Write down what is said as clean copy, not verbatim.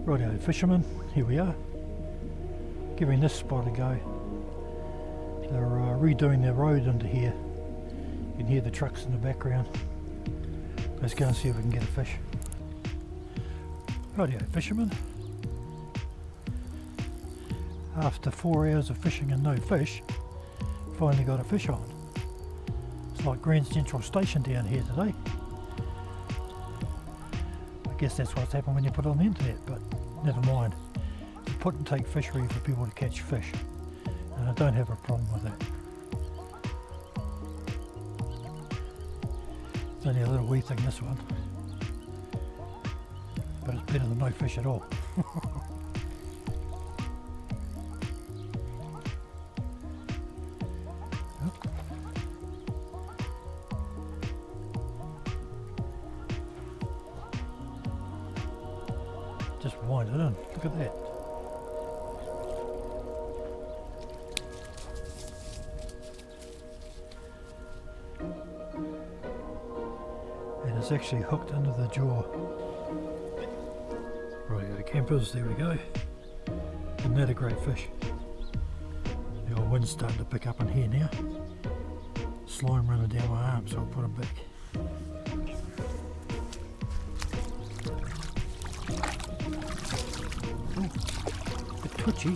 Righto fishermen, here we are, giving this spot a go. They're redoing their road into here. You can hear the trucks in the background. Let's go and see if we can get a fish. Righto fishermen, after 4 hours of fishing and no fish, finally got a fish on. It's like Grand Central Station down here today. I guess that's what's happened when you put it on the internet, but never mind. It's a put and take fishery for people to catch fish, and I don't have a problem with that. It's only a little wee thing, this one, but it's better than no fish at all. Just wind it in, look at that. And it's actually hooked into the jaw. Right, campers, there we go. Isn't that a great fish? The old wind's starting to pick up in here now. Slime running down my arm, so I'll put him back. Twitchy.